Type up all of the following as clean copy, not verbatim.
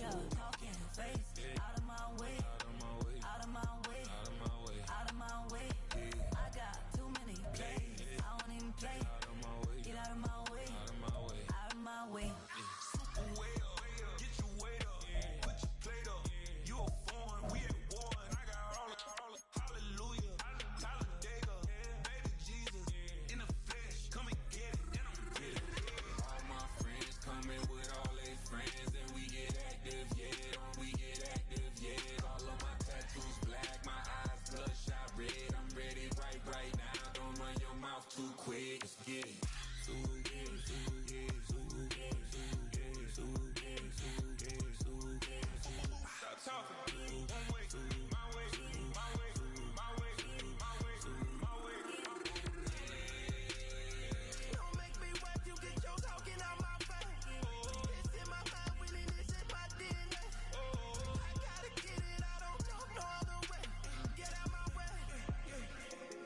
your talking face out of my way. Out of my way. Out of my way. Out of my way. Out of my way. I got too many plays. I don't even play. Out of my way. Get out of my way. Out of my way. Out of my way. Super way up. Get your weight up. Put your plate up. You a foreign. We at war. And I got all the hallelujah. Talladega. Baby Jesus. In the flesh. Come and get it. And I'm get it. All my friends coming with all their friends. And we get active, yeah. We get active, yeah. All of my tattoos black. My eyes bloodshot red. I'm ready right now. Don't run your mouth too quick. Let's get it. Stop talking. One way, my way, my way, my way, my way, my way. Don't make me wet, you get your talking out my face. It's in my mind, winning this in my DNA. I gotta get it, I don't know no other way. Get out my way.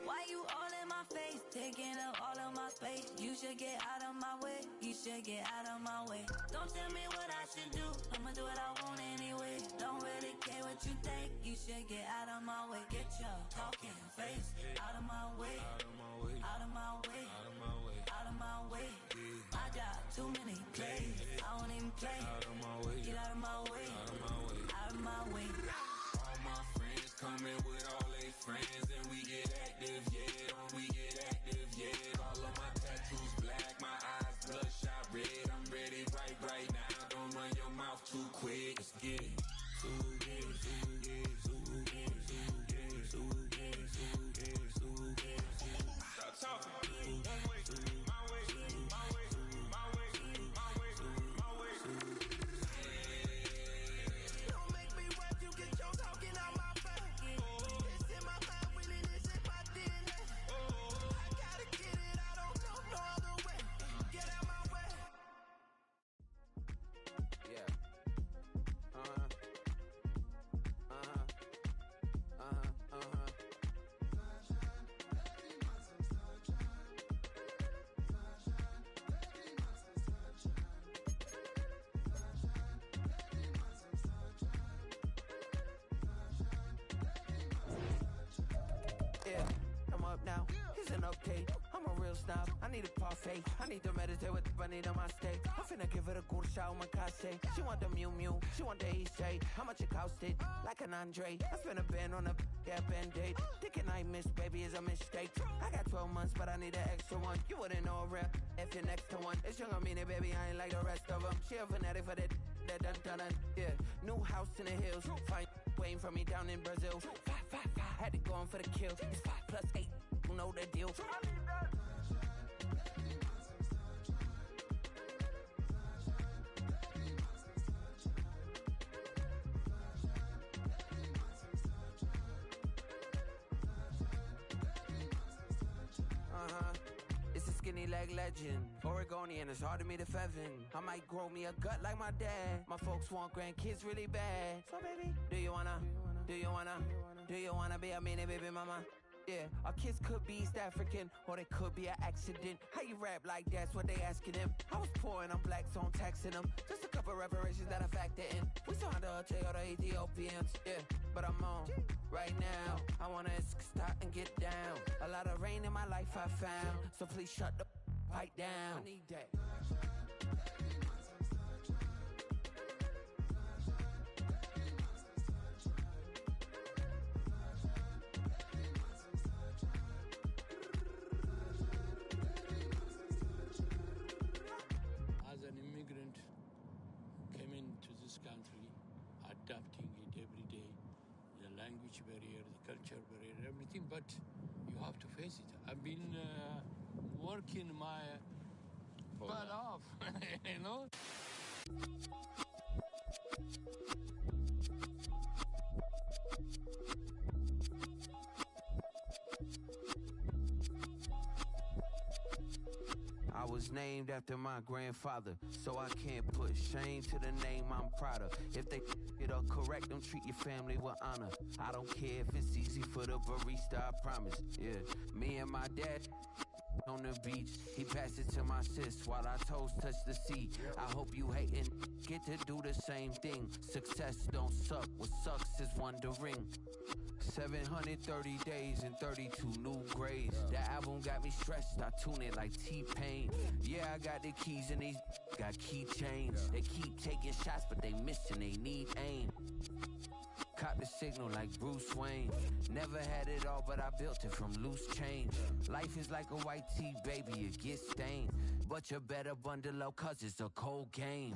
Why you all in my face, taking up all of my space? You should get out of my way. You should get out of my way. Don't tell me what I should do. I'ma do what I want anyway. Don't really care what you think. You should get out of my way. Get your talking face out of my way. Out of my way. Out of my way. Out of my way. Out of my way. I got too many plays. I don't even play. Out of my way. Get out of my way. Out of my way. Out of my way. All my friends coming with all their friends. And we get active, yeah. We get active, yeah. All of my tattoos black. My eyes bloodshot red. I'm ready right now. Don't run your mouth too quick. Let's get it. Stop talking. One way, my way, my way, my way, my way, my way. Don't make me wet, you get your talking out my face. It's in my mind, winning this in my DNA. I gotta get it, I don't know no other way. Get out my way. Yeah. Now, here's an update. I'm a real snob. I need a parfait. I need to meditate with the bunny on my steak. I'm finna give it a good shot on my casse. She want the Mew Mew. She want the EJ. How much it costed? Like an Andre. I spent a band on a that band-aid. Thinking I missed, baby, is a mistake. I got 12 months, but I need an extra one. You wouldn't know a rep if you're next to one. It's young, I mean it, baby, I ain't like the rest of them. She a fanatic for that dun. Yeah, new house in the hills. Fine, waiting for me down in Brazil. 5, had to go on for the kill. It's 5 + 8. You know the deal. It's a skinny leg legend. Oregonian, it's hard to meet a Fevin. I might grow me a gut like my dad. My folks want grandkids really bad. So baby, do you wanna be a mini baby mama? Yeah, our kids could be East African, or they could be an accident. How you rap like that's what they asking him. I was poor and I'm black, so I'm taxing them. Just a couple reparations that I factor in. We saw the Toyota Ethiopians, yeah, but I'm on right now. I wanna stop and get down. A lot of rain in my life I found, so please shut the pipe down. I need that. As an immigrant, came into this country, adapting it every day, the language barrier, the culture barrier, everything, but you have to face it. I've been working my butt off, you know? I was named after my grandfather, so I can't put shame to the name I'm proud of. If they it up correct, don't treat your family with honor. I don't care if it's easy for the barista, I promise. Yeah, me and my dad on the beach. He passed it to my sis while our toes touch the sea. I hope you hatin' get to do the same thing. Success don't suck, what sucks is wondering. 730 days and 32 new grades. That album got me stressed, I tune it like T-Pain. Yeah, I got the keys and these got keychains. They keep taking shots, but they missing, they need aim. Caught the signal like Bruce Wayne. Never had it all, but I built it from loose change. Life is like a white tee, baby, it gets stained. But you better bundle up, cause it's a cold game.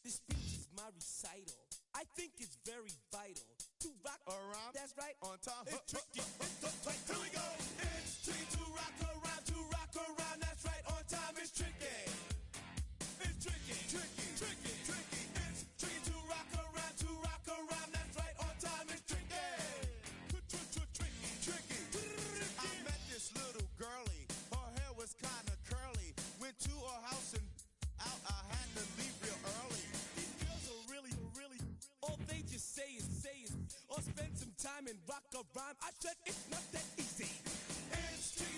This speech is my recital. I think it's very vital to rock around. That's right. On time. It's tricky. Here we go. It's tricky to rock around. To rock around. That's right. On time. It's tricky. It's tricky. Tricky. Tricky. Tricky. It's tricky to rock around. To rock around. That's right. On time. It's tricky. Tricky. Tricky. I met this little girlie. Her hair was kind of curly. Went to her house and out. I had to leave real early. These girls are really, all they just say is, or spend some time and rock a rhyme. I said it's not that easy. It's tricky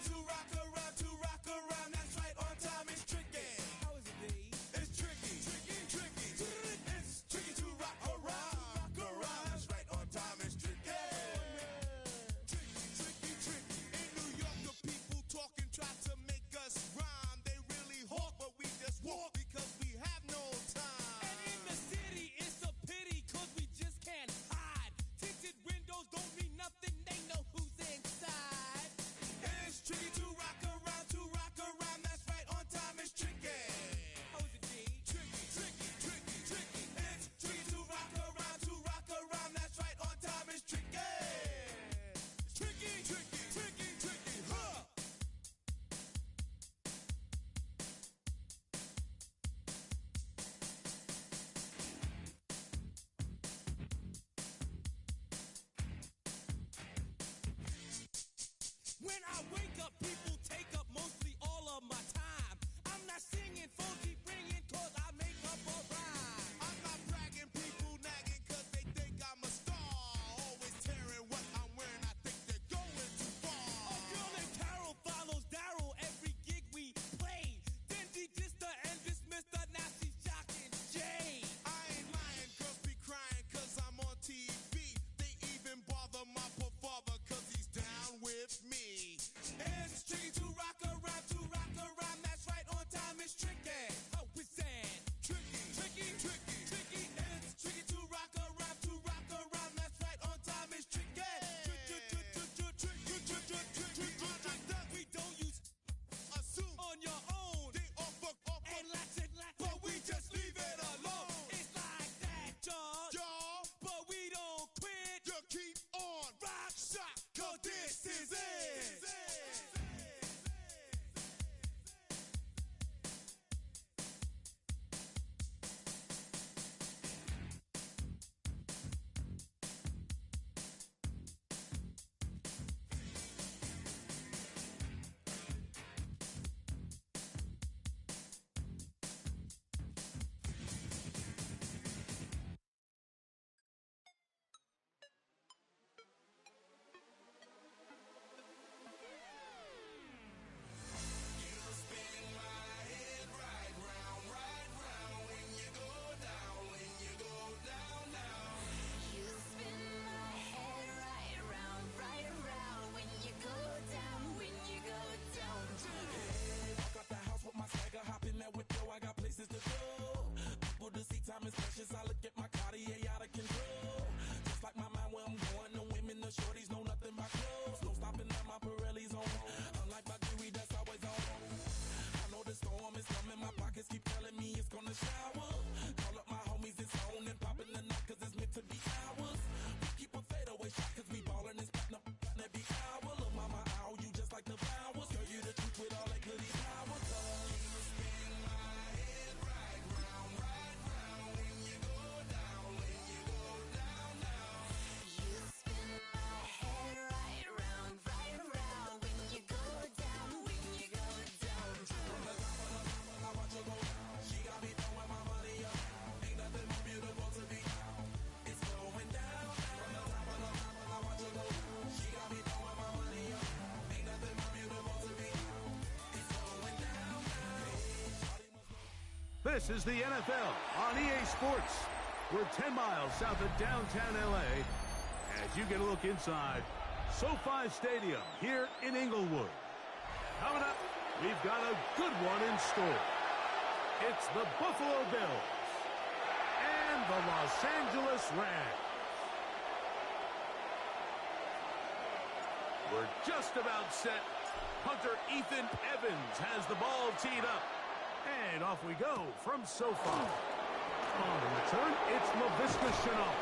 This is the NFL on EA Sports. We're 10 miles south of downtown LA as you get a look inside SoFi Stadium here in Inglewood. Coming up, we've got a good one in store. It's the Buffalo Bills and the Los Angeles Rams. We're just about set. Punter Ethan Evans has the ball teed up. And off we go from SoFi. On the return, it's LaVisca Chenault.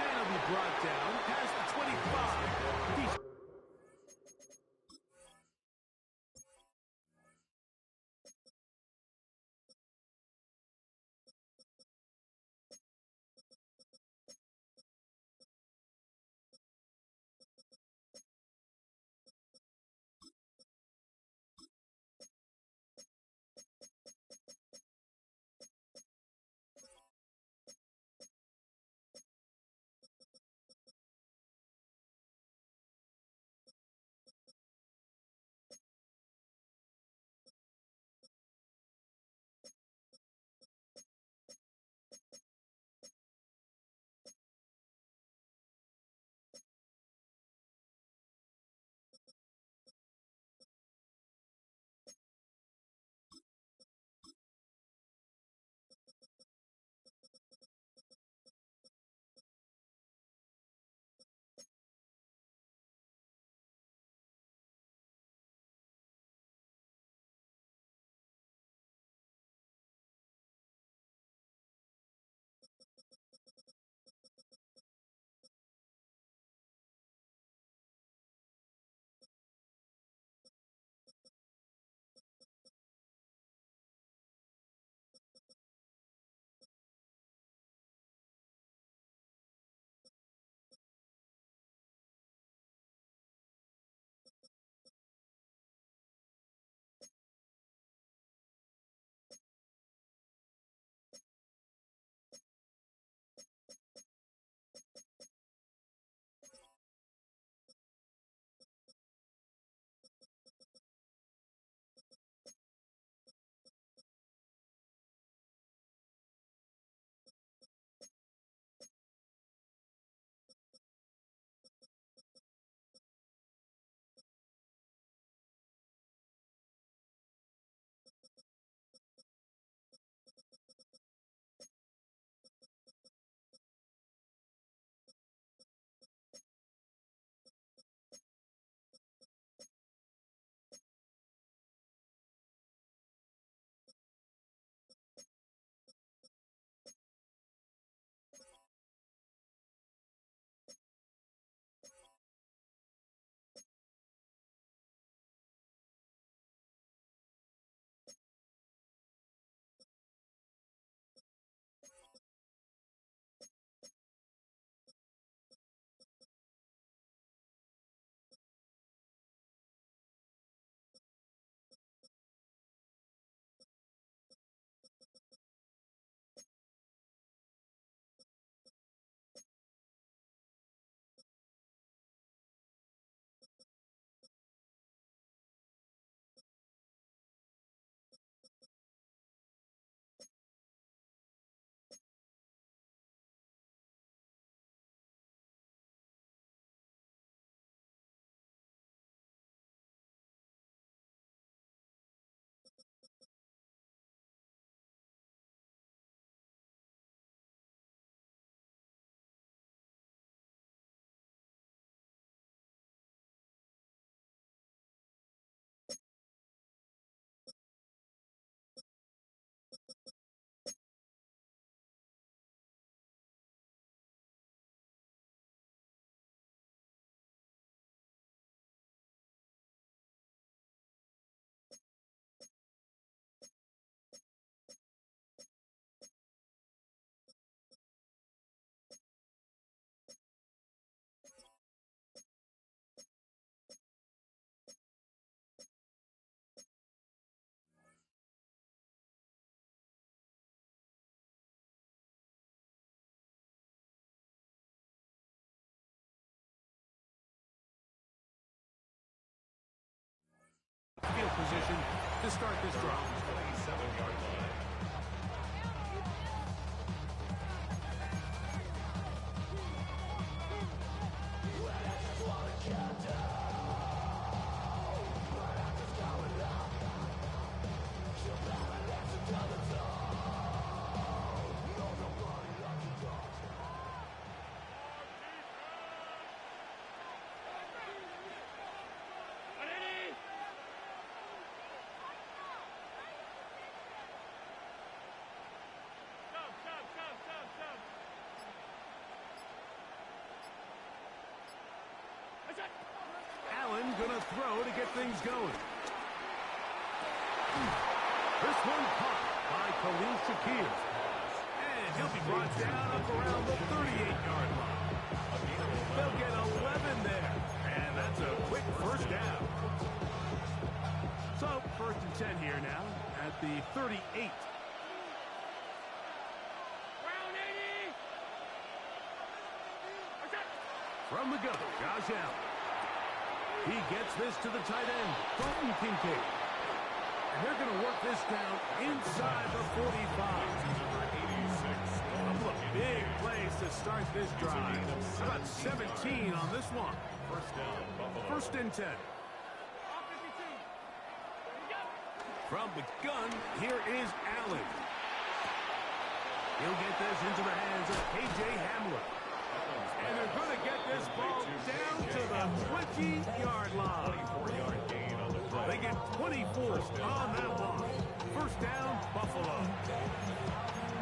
And he'll be brought down past the 25. Field position to start this drive. 27-yard line. throw to get things going. This one caught by Khalil Shakir. And he'll be brought down up around the 38-yard line. They'll get 11 there. And that's a quick first down. So, 1st and 10 here now at the 38. From the gun, Josh Allen. He gets this to the tight end, Dalton Kincaid. And they're going to work this down inside the 45. A couple of big plays to start this drive. How about 17 on this one? First down, Buffalo. 1st and 10. From the gun, here is Allen. He'll get this into the hands of A.J. Hamler. And they're going to get this ball down to the 20-yard line. They get 24 on that one. 1st down, Buffalo.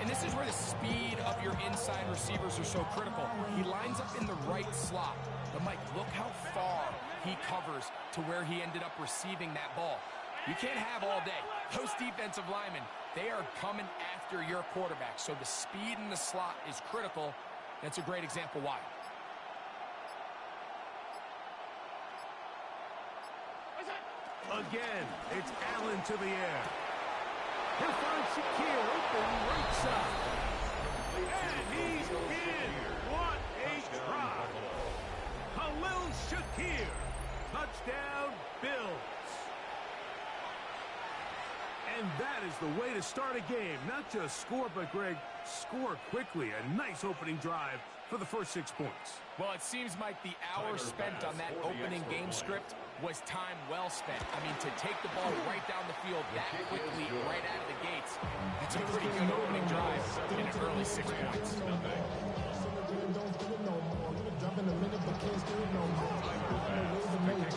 And this is where the speed of your inside receivers are so critical. He lines up in the right slot. But, Mike, look how far he covers to where he ended up receiving that ball. You can't have all day. Those defensive linemen, they are coming after your quarterback. So the speed in the slot is critical. That's a great example why. Again, it's Allen to the air. He'll find Shakir open right side. And he's in. What a try. Khalil Shakir. Touchdown, Bills. And that is the way to start a game. Not just score, but, Greg, score quickly. A nice opening drive for the first 6 points. Well, it seems like the hour spent on that opening game script was time well spent. I mean, to take the ball right down the field that quickly, right out of the gates, that's a pretty good opening drive in an early 6 points.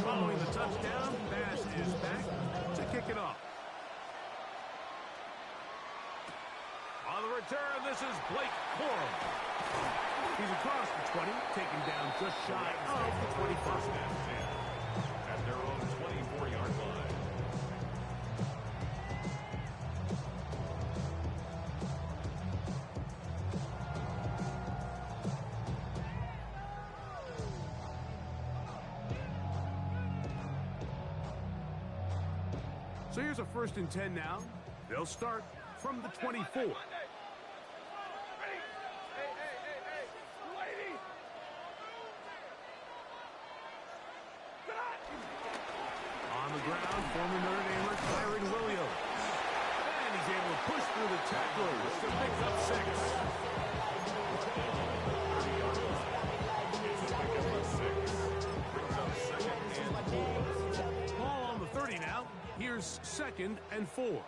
Following the touchdown, Bass is back to kick it off. On the return, this is Blake Corum. He's across the 20, taken down just shy of the 25. At their own 24-yard line. So here's a 1st and 10 now. They'll start from the 24. On the ground, former Notre Damer Kyron Williams. And he's able to push through the tacklers to pick up 6. Ball on the 30 now. Here's 2nd and 4.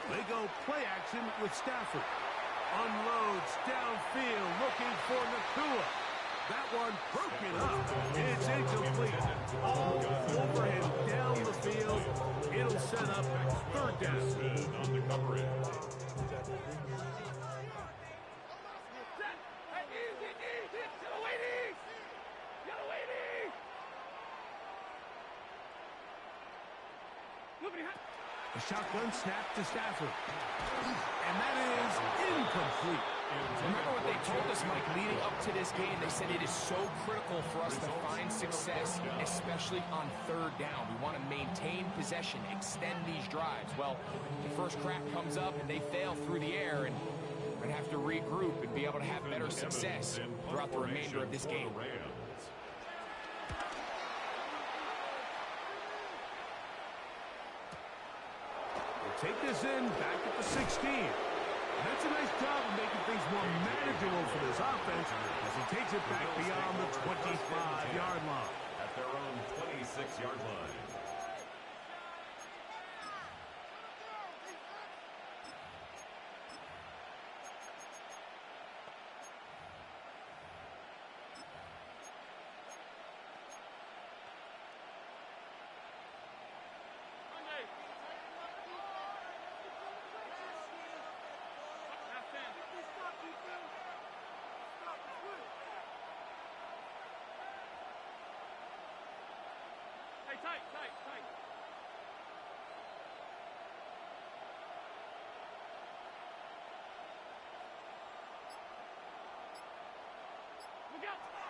They go play action with Stafford. Unloads downfield looking for Nakua. That one broken up. It's incomplete. All over and down the field. It'll set up 3rd down. On the coverage. A shotgun snap to Stafford. And that is incomplete. Remember what they told us, Mike, leading up to this game. They said it is so critical for us to find success, especially on 3rd down. We want to maintain possession, extend these drives. Well, the first crack comes up and they fail through the air, and we're going to have to regroup and be able to have better success throughout the remainder of this game. Take this in, back at the 16. That's a nice job of making things more manageable for this offense as he takes it back beyond the 25-yard line. At their own 26-yard line.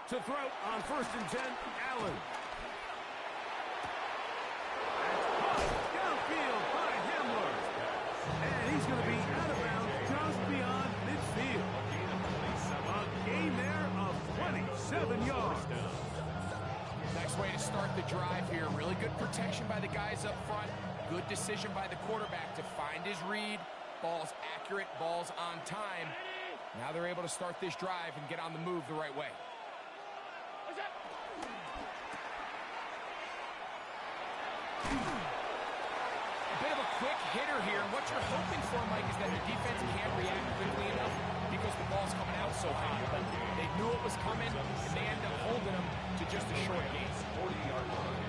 To throw on 1st and 10, Allen. Downfield by Hamler. And he's going to be out of bounds just beyond midfield. A gain there of 27 yards. Nice way to start the drive here. Really good protection by the guys up front. Good decision by the quarterback to find his read. Ball's accurate, ball's on time. Now they're able to start this drive and get on the move the right way. A bit of a quick hitter here, and what you're hoping for, Mike, is that the defense can't react quickly enough because the ball's coming out so high. But they knew it was coming, and they ended up holding them to just a short gain. 40-yard line.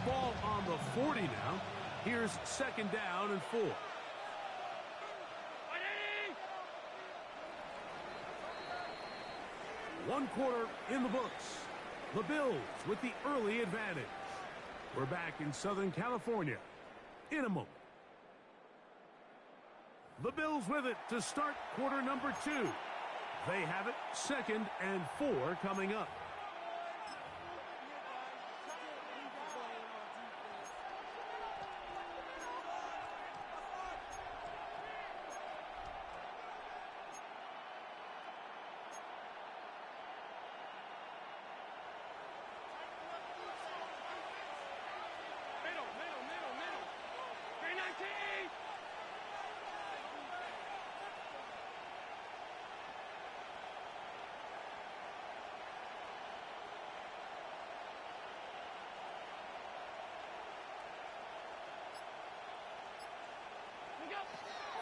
Ball on the 40 now. Here's 2nd down and 4. One quarter in the books. The Bills with the early advantage. We're back in Southern California in a moment. The Bills with it to start quarter number 2. They have it 2nd and 4 coming up.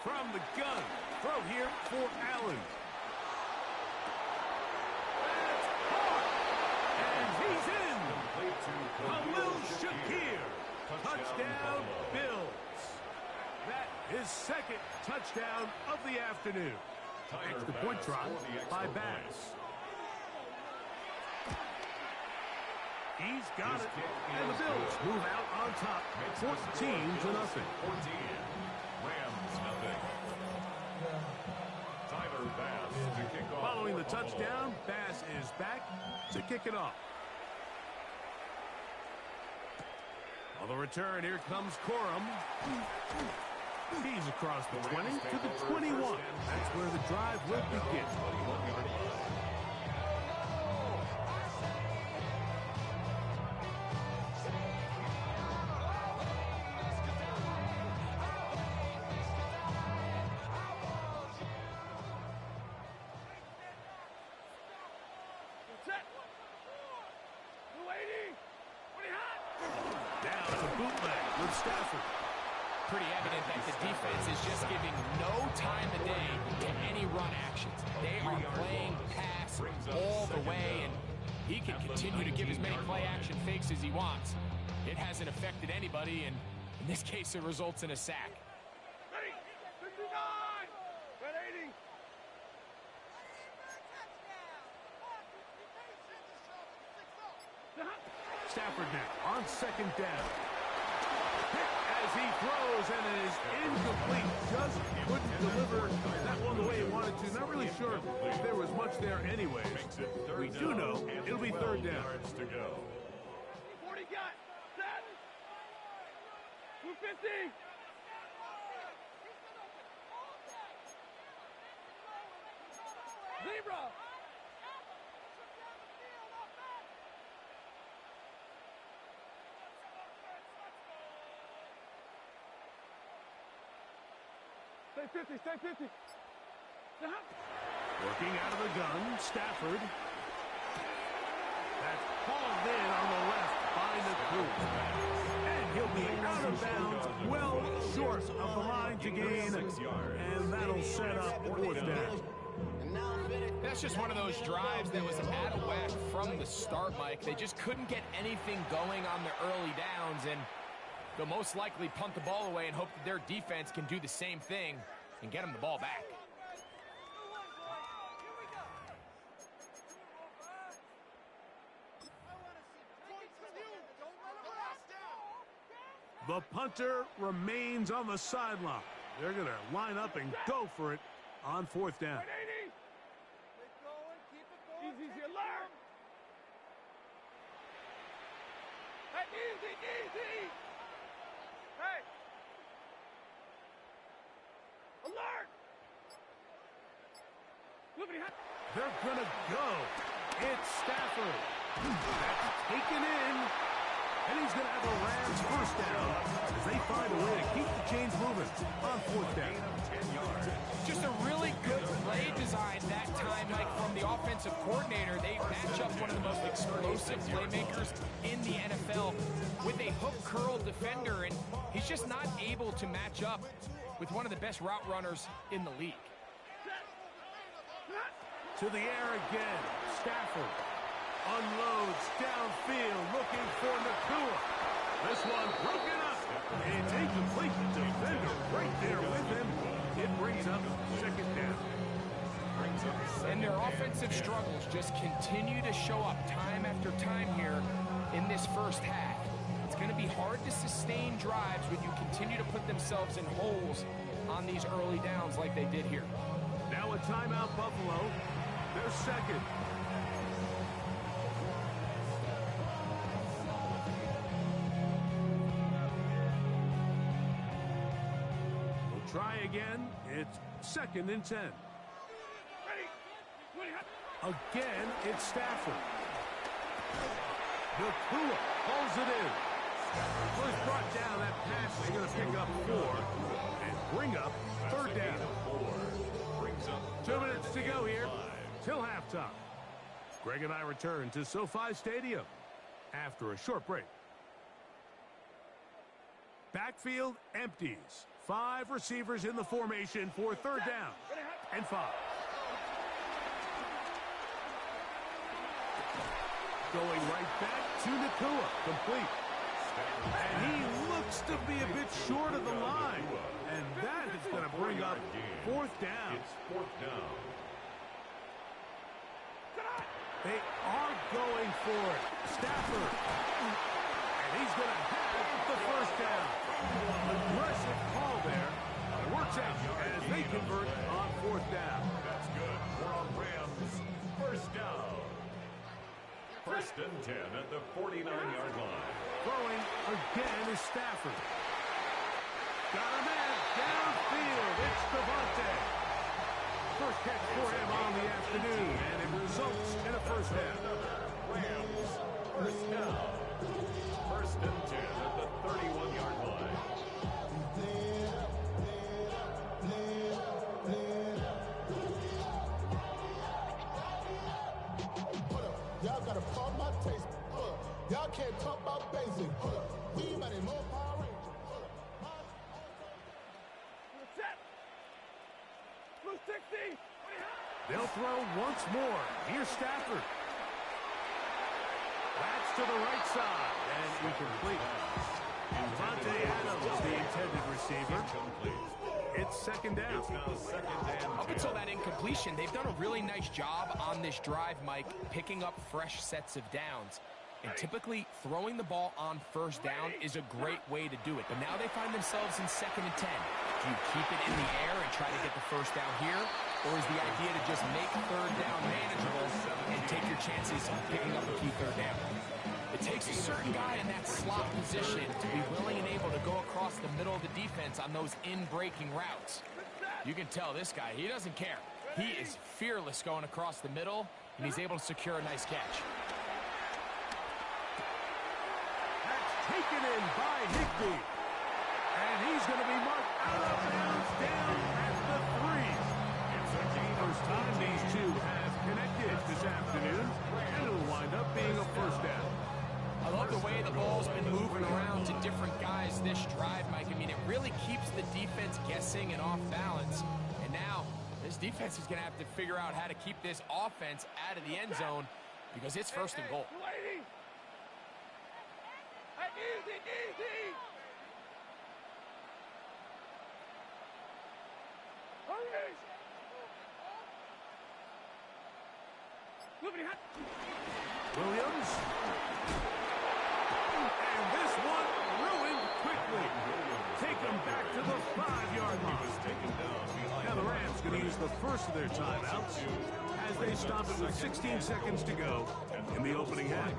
From the gun, throw here for Allen. That's hard. And he's in. Khalil Shakir. Touchdown, Bills. That is 2nd touchdown of the afternoon. Extra point try by Bass. He's got it. And the Bills move out on top, 14-0. Following the touchdown, Bass is back to kick it off. On the return, here comes Corum. He's across the 20 to the 21. That's where the drive will begin. Pretty evident that the defense is just giving no time of day to any run actions. They are playing pass all the way, and he can continue to give as many play action fakes as he wants. It hasn't affected anybody, and in this case, it results in a sack. Stafford now on 2nd down. As he throws, and it is incomplete. Just couldn't deliver that one the way he wanted to. Not really sure if there was much there anyways. We do know it'll be 3rd down. 40 got set. 250. Zebra. Stay 50, stay 50. Working out of the gun, Stafford. That's hauled in on the left by Nacou. And he'll be out of bounds, well short of the line to gain. And that'll set up 4th down. That's just one of those drives that was out of whack from the start, Mike. They just couldn't get anything going on the early downs, and they'll most likely punt the ball away and hope that their defense can do the same thing and get them the ball back. The punter remains on the sideline. They're going to line up and go for it on 4th down. Easy, alert! Hey, easy! Hey! Alert! They're going to go. It's Stafford. That's taken in. And he's going to have a Rams first down as they find a way to keep the chains moving on 4th down. 10 yards. Just a really good play design that time, Mike, from the offensive coordinator. They match up one of the most explosive playmakers in the NFL with a hook curl defender, and he's just not able to match up with one of the best route runners in the league. To the air again. Stafford unloads downfield looking for Nakua. This one broken up. It's incomplete. The defender right there with him. It brings up 2nd down. And their offensive struggles just continue to show up time after time here in this first half. It's going to be hard to sustain drives when you continue to put themselves in holes on these early downs like they did here. Now a timeout, Buffalo. They're second. We'll try again. It's 2nd and 10. Again, it's Stafford. Nakua pulls it in. First brought down that pass. They're going to pick up 4 and bring up 3rd down. 2 minutes to go here till halftime. Greg and I return to SoFi Stadium after a short break. Backfield empties. 5 receivers in the formation for 3rd down and 5. Going right back to Nakua. Complete. And he looks to be a bit short of the line. And that is going to bring up 4th down. It's 4th down. They are going for it. Stafford. And he's going to have the first down. Aggressive call there. Works out as they convert on 4th down. That's good. We're on Rams. First down. 1st and 10 at the 49-yard line. Throwing again is Stafford. Got a man downfield. It's Devontae. First catch for him on the afternoon, and it results in a first down. Rams. First down. 1st and 10 at the 31-yard line. Y'all gotta pump my taste. Y'all can't talk about basic. We might need more Power Ranger. Blue 60! They'll throw once more. Here's Stafford. That's to the right side, and incomplete. Devontae Adams, the intended receiver. It's 2nd down. It's now 2nd and 10. Up until that incompletion, they've done a really nice job on this drive, Mike, picking up fresh sets of downs. And typically, throwing the ball on 1st down is a great way to do it. But now they find themselves in 2nd and 10. Do you keep it in the air and try to get the first down here? Or is the idea to just make 3rd down manageable and take your chances of picking up a key 3rd down? It takes a certain guy in that slot position to be willing and able to go across the middle of the defense on those in-breaking routes. You can tell this guy, he doesn't care. He is fearless going across the middle, and he's able to secure a nice catch. That's taken in by Higbee. And he's going to be marked out of bounds down at the 3. It's the first time these two have connected this afternoon, and it'll wind up being a first down. I love the way the ball's been moving around to different guys this drive, Mike. I mean, it really keeps the defense guessing and off balance. And now, this defense is going to have to figure out how to keep this offense out of the end zone because it's 1st and goal. Lady! Hey, easy! Hurry! Williams. And this one ruined quickly. the first of their timeouts as they stop it with 16 seconds to go in the opening half.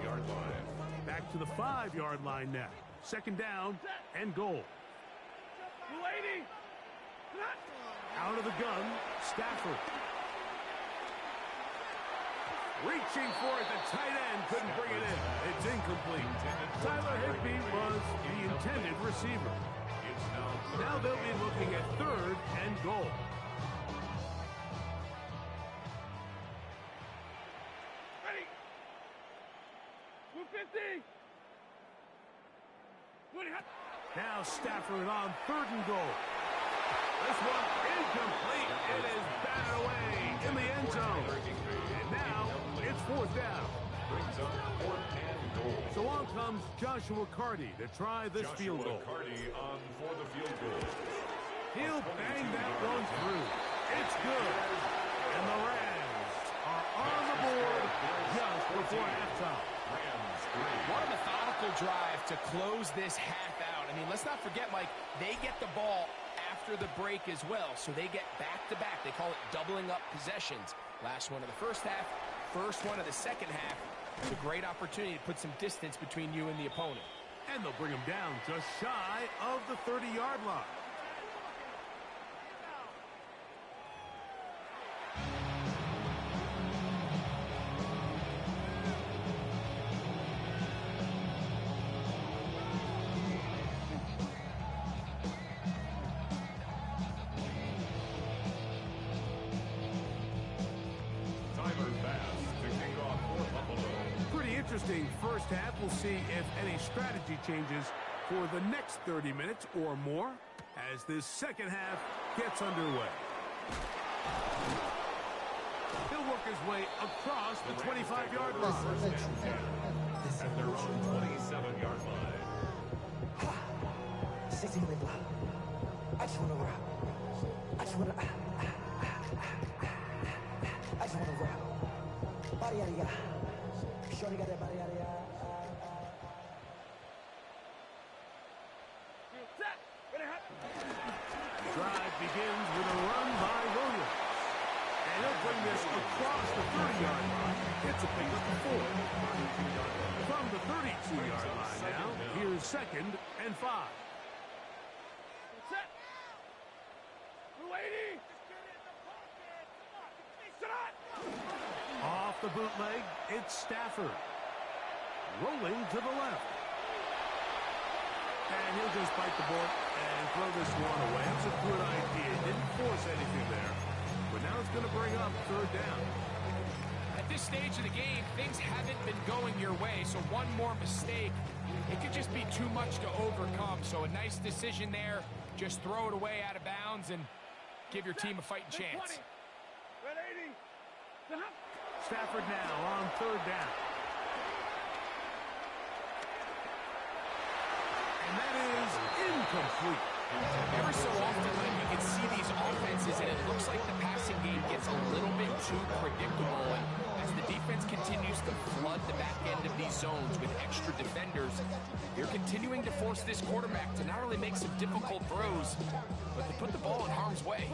Back to the 5-yard line now. Second down and goal. Out of the gun, Stafford. Reaching for it, the tight end couldn't bring it in. It's incomplete. Tyler Higbee was the intended receiver. Now they'll be looking at third and goal. Ready. 250. Now Stafford on third and goal. This one incomplete. It is batted away in the end zone. And now it's fourth down. So on comes Joshua Carty to try this field goal. Carty on for the field goal. He'll bang that one through. It's good. And the Rams are on the board just before halftime. What a methodical drive to close this half out. I mean, let's not forget, Mike, they get the ball after the break as well, so they get back-to-back. They call it doubling up possessions. Last one of the first half, first one of the second half. It's a great opportunity to put some distance between you and the opponent. And they'll bring him down just shy of the 30-yard line. Interesting first half. We'll see if any strategy changes for the next 30 minutes or more as this second half gets underway. He'll work his way across the 25-yard line. At their own 27-yard line. I just want to rock. I just want to rock. Shorty got that body out of The drive begins with a run by Williams. And he'll bring this across the 30-yard line. It's a pickup of 4. From the 32-yard line now, here's second and 5. Off the bootleg, it's Stafford. Rolling to the left. And he'll just bite the bullet and throw this one away. It's a good idea. Didn't force anything there. But now it's going to bring up third down. At this stage of the game, things haven't been going your way, so one more mistake, it could just be too much to overcome. So a nice decision there. Just throw it away out of bounds and give your team a fighting chance. Stafford now on third down. And that is incomplete. Every so often, like, you can see these offenses, and it looks like the passing game gets a little bit too predictable. And as the defense continues to flood the back end of these zones with extra defenders, you're continuing to force this quarterback to not only make some difficult throws, but to put the ball in harm's way.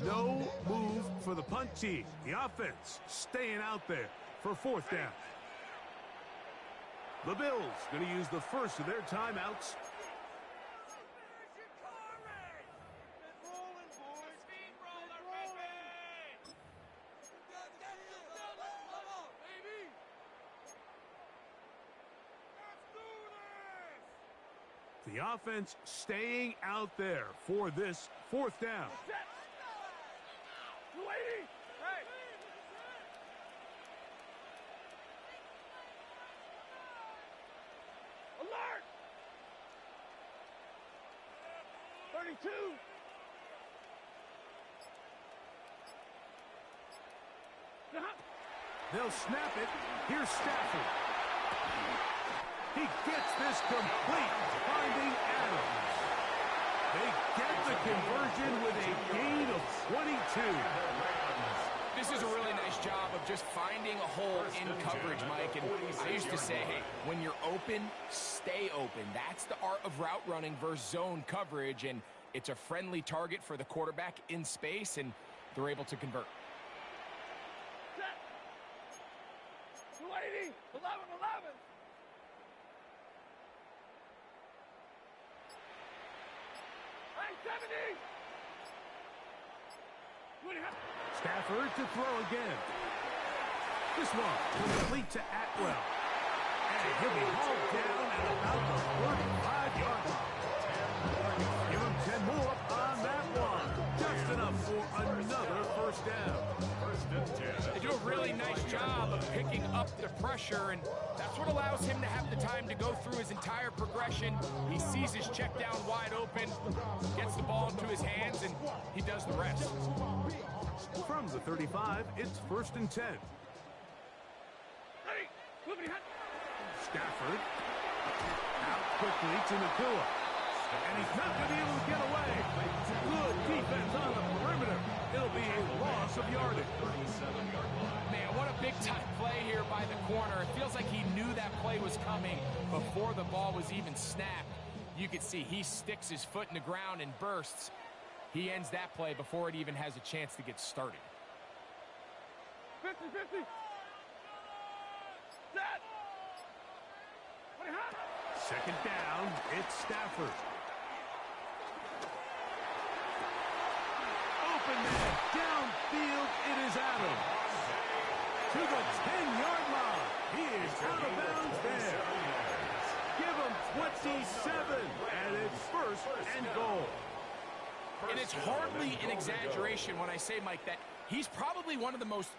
No move for the punt team. The offense staying out there for fourth down. The Bills going to use the first of their timeouts. The offense staying out there for this fourth down. Alert! 32. They'll snap it. Here's Stafford. He gets this complete, finding Adams. They get the conversion with a gain of 22. This is a really nice job of just finding a hole in coverage, Mike. And I used to say, hey, when you're open, stay open. That's the art of route running versus zone coverage, and it's a friendly target for the quarterback in space, and they're able to convert. Set. 280. 11. 70. Stafford to throw again. This one complete to Atwell. And he'll be hauled down at about the 45-yard line. Give him 10 more on that one. Just enough for another first down. They do a really nice job of picking up the pressure, and that's what allows him to have the time to go through his entire progression. He sees his check down wide open, gets the ball into his hands, and he does the rest. From the 35, it's 1st and 10. Stafford out quickly to Nakua. And he's not going to be able to get away. Good defense on the perimeter. It'll be a loss of yardage. Man, what a big-time play here by the corner. It feels like he knew that play was coming before the ball was even snapped. You can see he sticks his foot in the ground and bursts. He ends that play before it even has a chance to get started. 50. Set. Second down, it's Stafford. Open man, downfield, it is Adams. To the 10-yard line. He is out of bounds there. Give him 27, and it's 1st and goal. And it's hardly an exaggeration when I say, Mike, that he's probably one of the most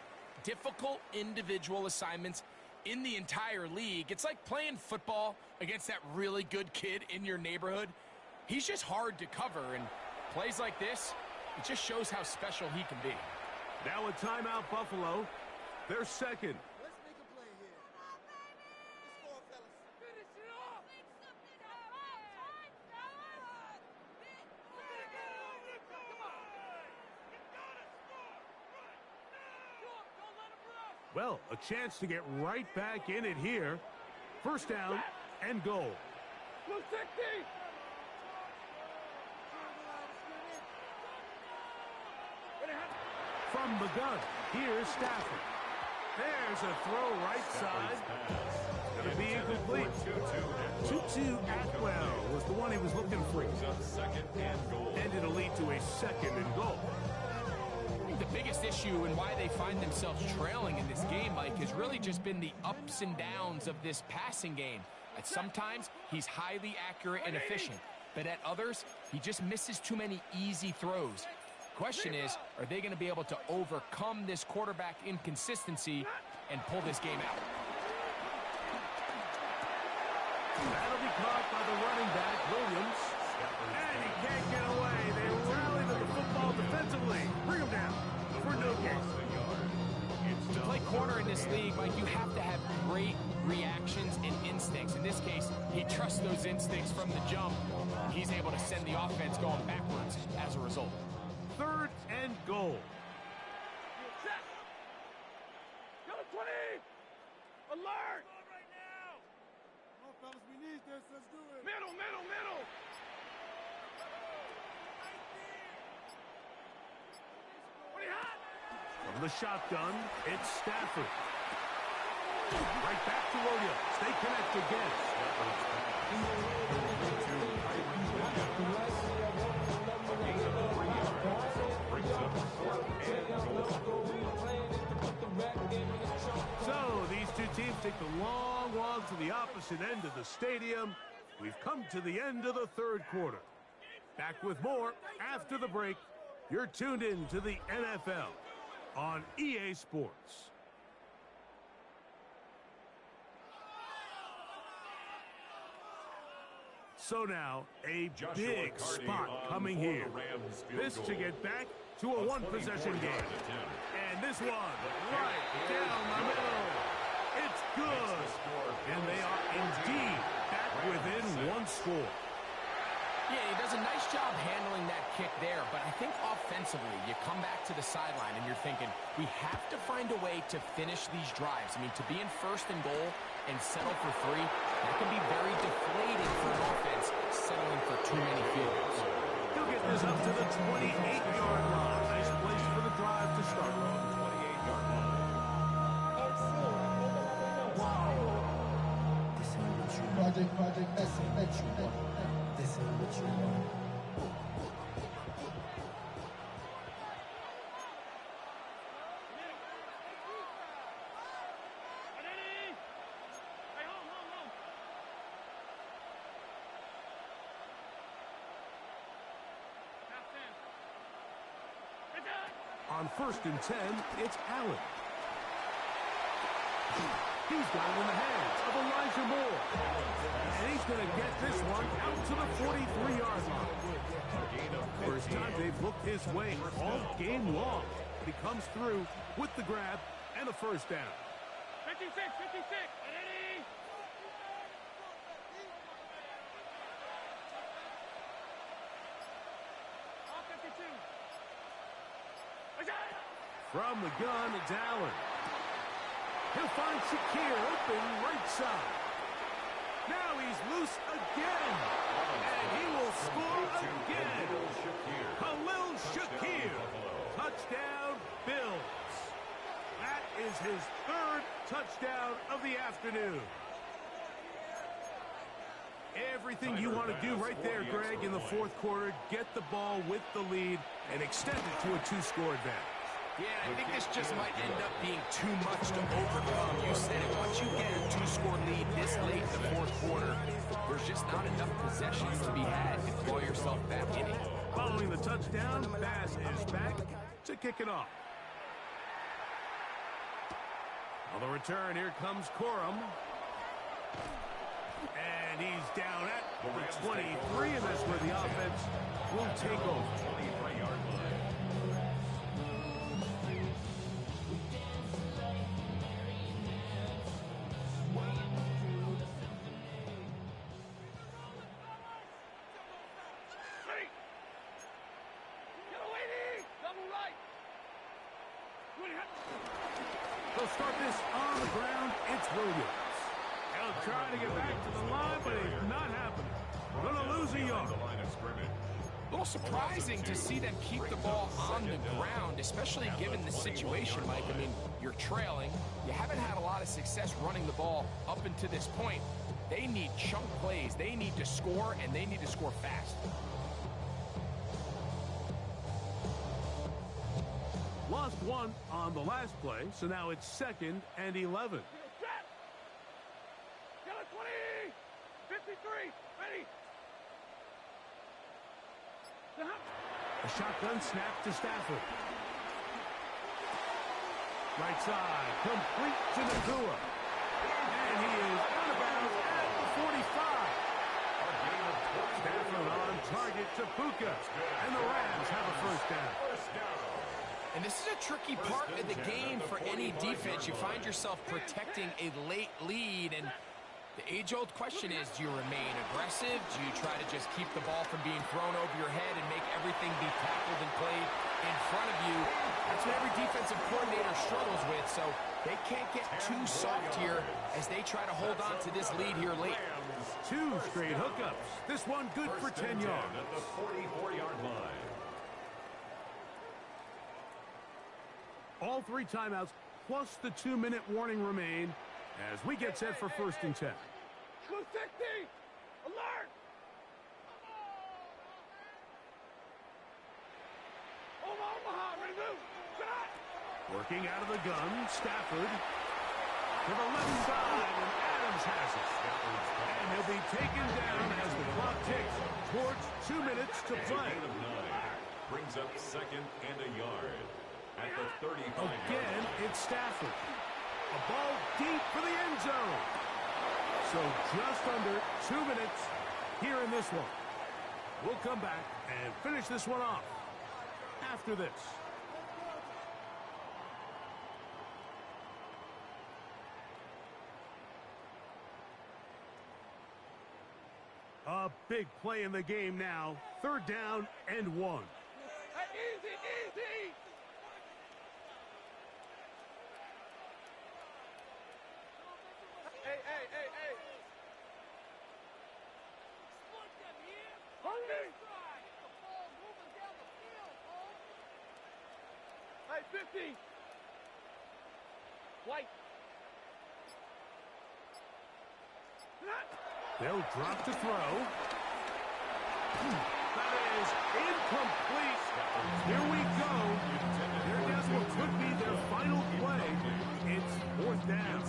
difficult individual assignments in the entire league. It's like playing football against that really good kid in your neighborhood. He's just hard to cover, and plays like this, it just shows how special he can be. Now a timeout, Buffalo. They're second. Let's make a play here. Come on, baby! Let's score, fellas. Finish it off. Well, a chance to get right back in it here. 1st down and goal. 260. From the gun, here's Stafford. There's a throw right side. Going to be incomplete. Tutu Atwell was the one he was looking for. And it'll lead to a 2nd and goal. The biggest issue and why they find themselves trailing in this game, Mike, has really just been the ups and downs of this passing game. At sometimes, he's highly accurate and efficient, but at others, he just misses too many easy throws. Question is, are they going to be able to overcome this quarterback inconsistency and pull this game out? That'll be caught by the running back, Williams. And he can't get away. They rally to the football defensively. Bring him down for no gain. To play corner in this league, Mike, you have to have great reactions and instincts. In this case, he trusts those instincts from the jump. He's able to send the offense going backwards as a result. 3rd and goal. Set. Go to 20. Alert. Right now. Come on, fellas, we need this. Let's do it. Middle. From the shotgun, it's Stafford. Right back to Williams. They connect again. So these two teams take the long walk to the opposite end of the stadium. We've come to the end of the 3rd quarter. Back with more after the break. You're tuned in to the NFL on EA Sports. So now, a big spot coming here. This to get back to a one-possession game. And this one, right down the middle. It's good. And they are indeed back within one score. Yeah, he does a nice job handling that kick there, but I think offensively, offensively, you come back to the sideline and you're thinking, we have to find a way to finish these drives. I mean, to be in first and goal and settle for 3, that can be very deflating for an offense settling for too many field goals. He'll get this up to the 28-yard line. Nice place for the drive to start. 28-yard line. Project S, this ain't what you want. On 1st and 10, it's Allen. He's got it in the hands of Elijah Moore. And he's going to get this one out to the 43-yard line. First time they've looked his way all game long. He comes through with the grab and a first down. 56, 56. Ready? All 52. From the gun, it's Allen. He'll find Shakir open right side. Now he's loose again. And he will score again. Khalil Shakir. Touchdown, Bills. That is his 3rd touchdown of the afternoon. Everything you want to do right there, Greg, in the 4th quarter, get the ball with the lead and extend it to a 2-score advantage. Yeah, I think this just might end up being too much to overcome. You said it. Once you get a 2-score lead this late in the 4th quarter, there's just not enough possessions to be had to claw yourself back in it. Following the touchdown, Bass is back to kick it off. On the return, here comes Corum. And he's down at the 23, and that's where the offense will take over. 23-yard line. They'll start this on the ground. It's Williams. He'll try to get back to the line, but it's not happening. Going to lose a yard. A little surprising to see them keep the ball on the ground, especially given the situation, Mike. I mean, you're trailing. You haven't had a lot of success running the ball up until this point. They need chunk plays. They need to score, and they need to score fast. Lost one on the last play, so now it's 2nd and 11. Get a 20! 53! Ready! A shotgun snap to Stafford. Right side, complete to Nakua. And he is out of bounds at the 45. Stafford on target to Puka. And the Rams have a first down. And this is a tricky part of the game for any defense. You find yourself protecting a late lead, and the age-old question is, do you remain aggressive? Do you try to just keep the ball from being thrown over your head and make everything be tackled and played in front of you? That's what every defensive coordinator struggles with, so they can't get too soft here as they try to hold on to this lead here late. 2 straight hookups. This one good for 10 yards. At the 44-yard line. All 3 timeouts plus the 2-minute warning remain as we get set for 1st and 10. 260! Alert! Omaha, ready to move! Shot! Working out of the gun, Stafford to the left side, and Adams has it. And he'll be taken down as the clock ticks towards 2 minutes to play. Brings up 2nd and a yard. At the 35. Again, it's Stafford. A ball deep for the end zone. So just under 2 minutes here in this one. We'll come back and finish this one off after this. A big play in the game now. 3rd down and 1. Hey, easy, easy! Right, 50. White. They'll drop to throw. That is incomplete. Here we go. They're down to what could be their final play. It's fourth down.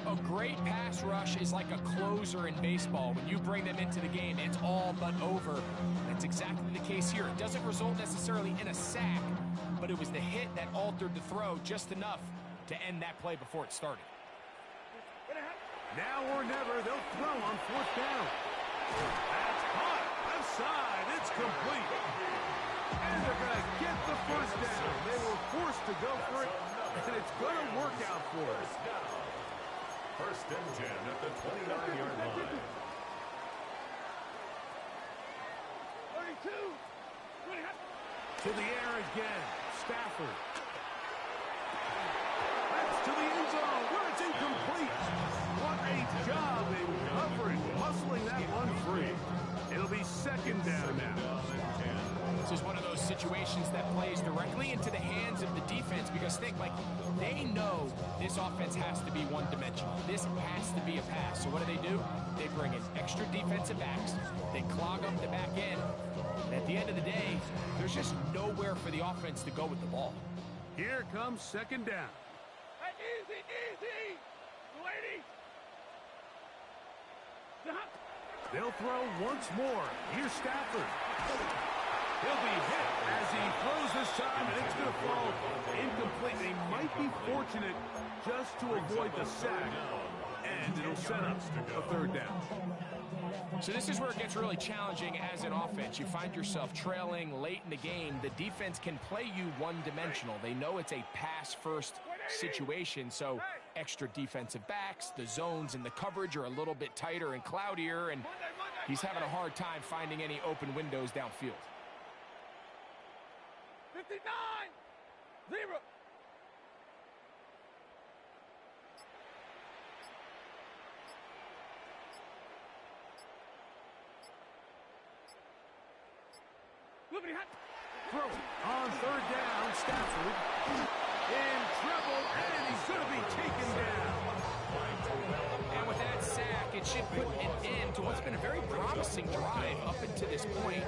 A great pass rush is like a closer in baseball. When you bring them into the game, it's all but over. That's exactly the case here. It doesn't result necessarily in a sack, but it was the hit that altered the throw just enough to end that play before it started. Now or never, they'll throw on fourth down. That's caught. Left side. It's complete. And they're going to get the first down. They were forced to go for it, and it's going to work out for us. First and 10 at the 29-yard line. 32. To the air again. Stafford. That's to the end zone where it's incomplete. What a job in covering, muscling that one free. It'll be second down now. This is one of those situations that plays directly into the hands of the defense because think, like, they know this offense has to be one-dimensional. This has to be a pass. So what do? They bring in extra defensive backs. They clog up the back end. And at the end of the day, there's just nowhere for the offense to go with the ball. Here comes second down. Hey, easy, easy. Lady. They'll throw once more. Here's Stafford. He'll be hit as he throws this time, and it's going to fall incomplete. They might be fortunate just to avoid the sack, and it'll set up a third down. So this is where it gets really challenging as an offense. You find yourself trailing late in the game. The defense can play you one-dimensional. They know it's a pass-first situation, so extra defensive backs, the zones and the coverage are a little bit tighter and cloudier, and he's having a hard time finding any open windows downfield. 59. 0. Throw on third down. Stafford in trouble, and he's going to be taken down. And with that sack, it should put an end to what's been a very promising drive up until this point.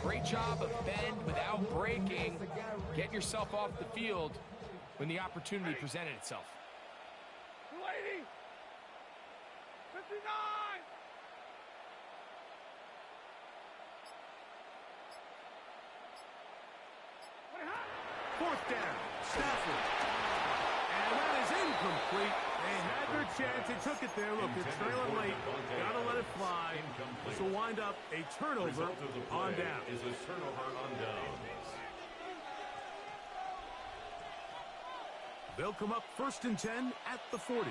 Great job of bend without breaking, getting yourself off the field when the opportunity presented itself. 280. 59. Fourth down, Stafford. And that is incomplete. They had their chance. They took it there. Look, they're trailing late. Got to let it fly. This will wind up a turnover on down. Is a turnover on downs. They'll come up first and 10 at the 40.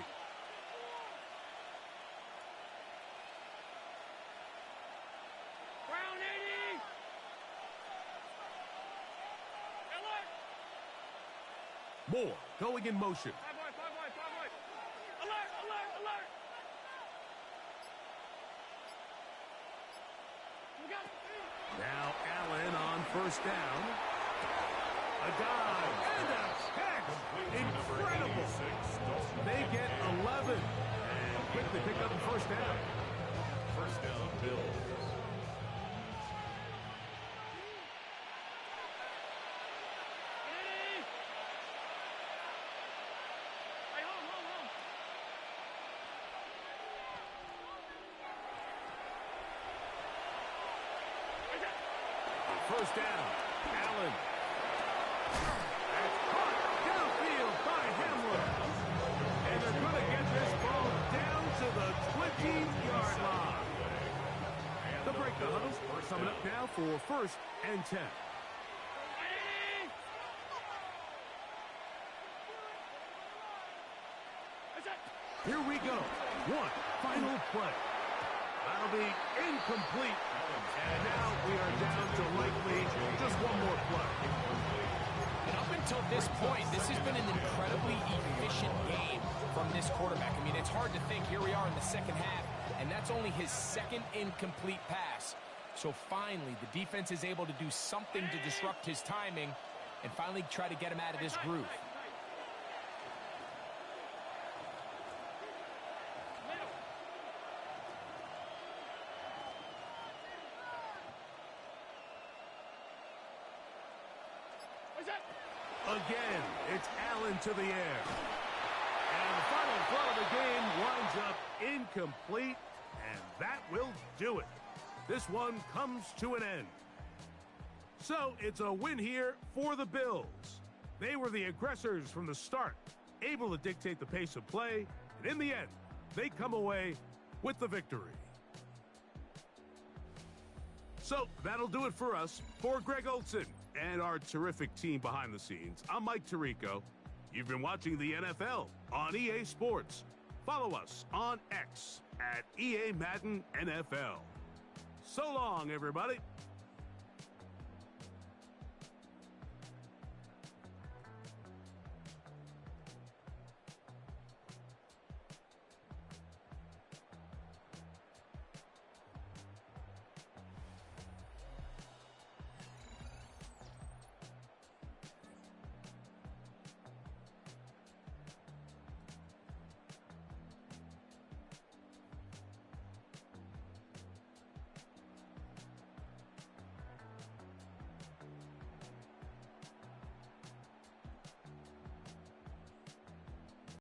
Moore going in motion. Five wide. Alert. Now Allen on first down. A dive and a catch. Incredible. They get 11 and quickly pick up the first down. First down, Bills. First down, Allen. That's caught downfield by Hamler. And they're going to get this ball down to the 20-yard line. The break the huddle. Coming up now for first and 10. Here we go. One final play. That'll be incomplete. And now we are down to likely just one more play. And up until this point, this has been an incredibly efficient game from this quarterback. I mean, it's hard to think here we are in the second half, and that's only his second incomplete pass. So finally, the defense is able to do something to disrupt his timing, and finally try to get him out of this groove. Again, it's Allen to the air. And the final throw of the game winds up incomplete, and that will do it. This one comes to an end. So it's a win here for the Bills. They were the aggressors from the start, able to dictate the pace of play, and in the end, they come away with the victory. So that'll do it for us. For Greg Olson and our terrific team behind the scenes, I'm Mike Tirico. You've been watching the NFL on EA Sports. Follow us on X at EA Madden NFL. So long, everybody.